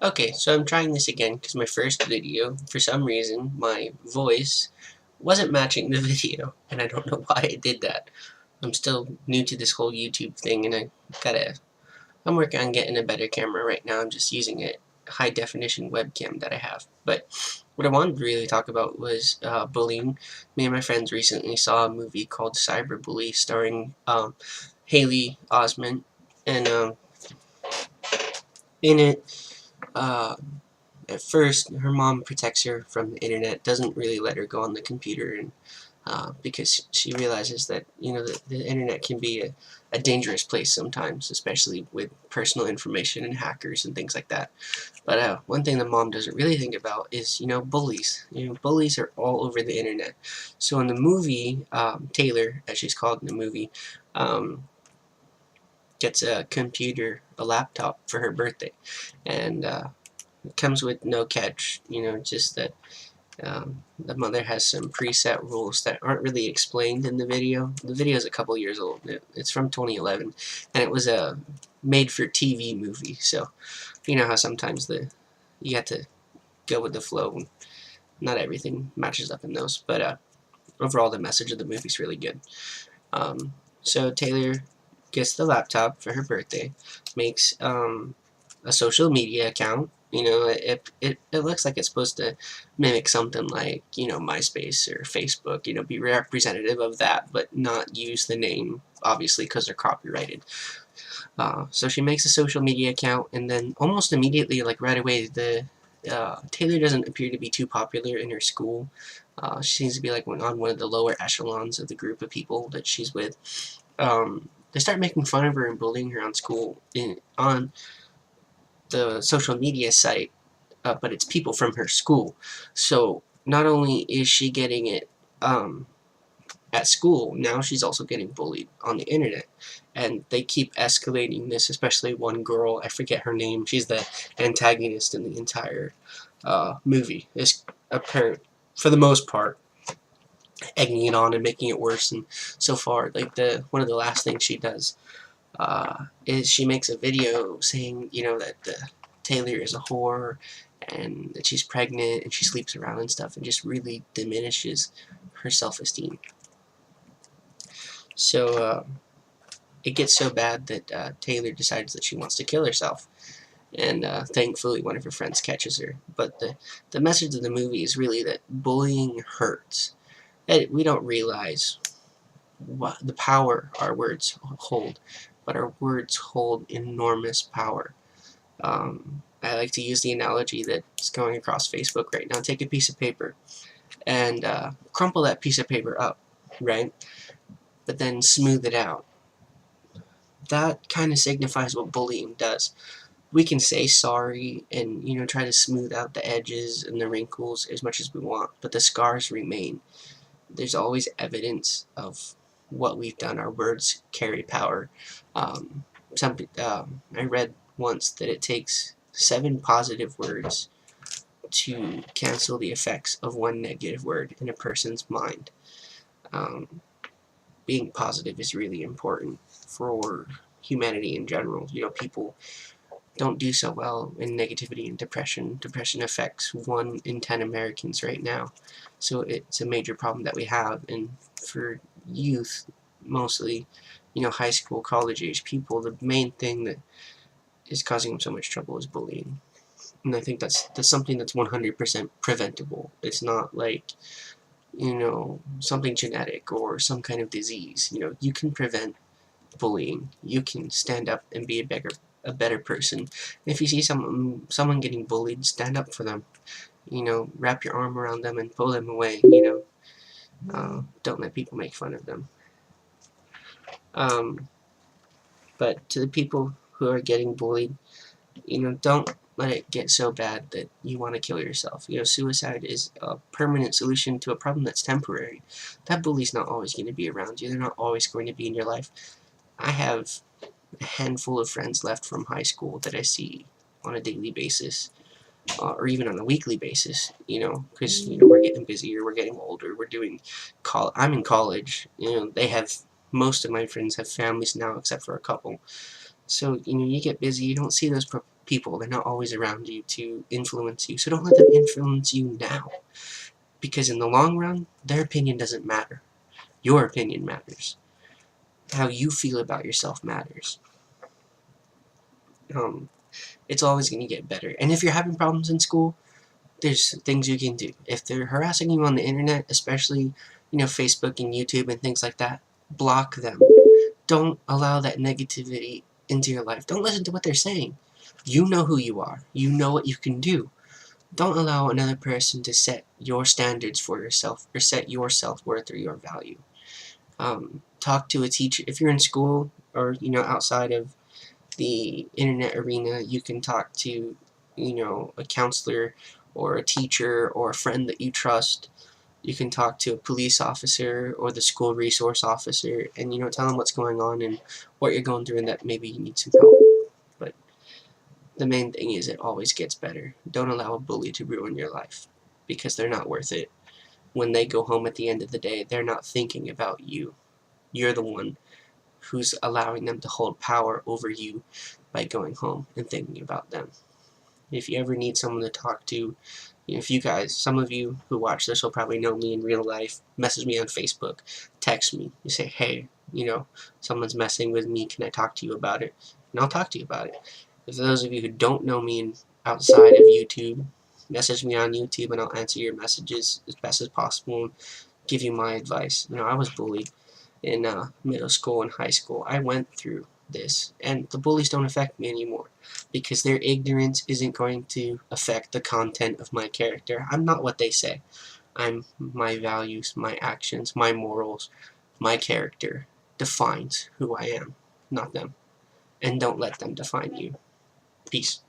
Okay, so I'm trying this again because my first video, for some reason, my voice wasn't matching the video, and I don't know why it did that. I'm still new to this whole YouTube thing, and I'm working on getting a better camera right now. I'm just using a high definition webcam that I have. But what I wanted to really talk about was bullying. Me and my friends recently saw a movie called Cyberbully starring Haley Osment, and in it, uh, at first, her mom protects her from the internet, doesn't really let her go on the computer, and because she realizes that the internet can be a dangerous place sometimes, especially with personal information and hackers and things like that. But one thing the mom doesn't really think about is bullies. Bullies are all over the internet. So in the movie, Taylor, as she's called in the movie, um, gets a laptop for her birthday, and it comes with no catch, just that the mother has some preset rules that aren't really explained in the video. The video is a couple years old. It's from 2011, and it was a made-for-TV movie. So you know how sometimes you have to go with the flow, and not everything matches up in those. But overall, the message of the movie is really good. So Taylor gets the laptop for her birthday, makes a social media account. It looks like it's supposed to mimic something like, MySpace or Facebook, be representative of that, but not use the name, obviously, because they're copyrighted. So she makes a social media account, and then almost immediately, like right away, Taylor doesn't appear to be too popular in her school. She seems to be like on one of the lower echelons of the group of people that she's with. They start making fun of her and bullying her on the social media site, but it's people from her school. So not only is she getting it at school, now she's also getting bullied on the internet. And they keep escalating this, especially one girl, I forget her name, she's the antagonist in the entire movie. Is apparent, for the most part, egging it on and making it worse. And so far, like one of the last things she does is she makes a video saying, that Taylor is a whore and that she's pregnant and she sleeps around and stuff, and just really diminishes her self-esteem. So it gets so bad that Taylor decides that she wants to kill herself, and thankfully one of her friends catches her. But the message of the movie is really that bullying hurts. And we don't realize what the power our words hold, but our words hold enormous power. I like to use the analogy that's going across Facebook right now. Take a piece of paper and crumple that piece of paper up, right? But then smooth it out. That kind of signifies what bullying does. We can say sorry and try to smooth out the edges and the wrinkles as much as we want, but the scars remain. There's always evidence of what we've done. Our words carry power. I read once that it takes 7 positive words to cancel the effects of 1 negative word in a person's mind. Being positive is really important for humanity in general. People don't do so well in negativity and depression. Depression affects 1 in 10 Americans right now. So it's a major problem that we have. And for youth, mostly, high school, college age people, the main thing that is causing them so much trouble is bullying. And I think that's something that's 100% preventable. It's not like, something genetic or some kind of disease. You can prevent bullying. You can stand up and be a better person. And if you see someone getting bullied, stand up for them. Wrap your arm around them and pull them away. Don't let people make fun of them. But to the people who are getting bullied, don't let it get so bad that you want to kill yourself. Suicide is a permanent solution to a problem that's temporary. That bully's not always going to be around you. They're not always going to be in your life. I have a handful of friends left from high school that I see on a daily basis, or even on a weekly basis, because, we're getting busier, we're getting older, I'm in college, most of my friends have families now except for a couple. So, you get busy, you don't see those people. They're not always around you to influence you. So don't let them influence you now. Because in the long run, their opinion doesn't matter. Your opinion matters. How you feel about yourself matters. It's always going to get better. And if you're having problems in school, there's things you can do. If they're harassing you on the internet, especially, Facebook and YouTube and things like that, block them. Don't allow that negativity into your life. Don't listen to what they're saying. You know who you are. You know what you can do. Don't allow another person to set your standards for yourself or set your self-worth or your value. Talk to a teacher. If you're in school or, outside of the internet arena, you can talk to, a counselor or a teacher or a friend that you trust. You can talk to a police officer or the school resource officer and, tell them what's going on and what you're going through and that maybe you need some help. But the main thing is it always gets better. Don't allow a bully to ruin your life because they're not worth it. When they go home at the end of the day, they're not thinking about you. You're the one who's allowing them to hold power over you by going home and thinking about them. If you ever need someone to talk to, if you guys, some of you who watch this will probably know me in real life, message me on Facebook, text me, you say, hey, someone's messing with me, can I talk to you about it? And I'll talk to you about it. For those of you who don't know me outside of YouTube, message me on YouTube and I'll answer your messages as best as possible and give you my advice. I was bullied in middle school and high school. I went through this, and the bullies don't affect me anymore because their ignorance isn't going to affect the content of my character. I'm not what they say. I'm my values, my actions, my morals, my character defines who I am, not them. And don't let them define you. Peace.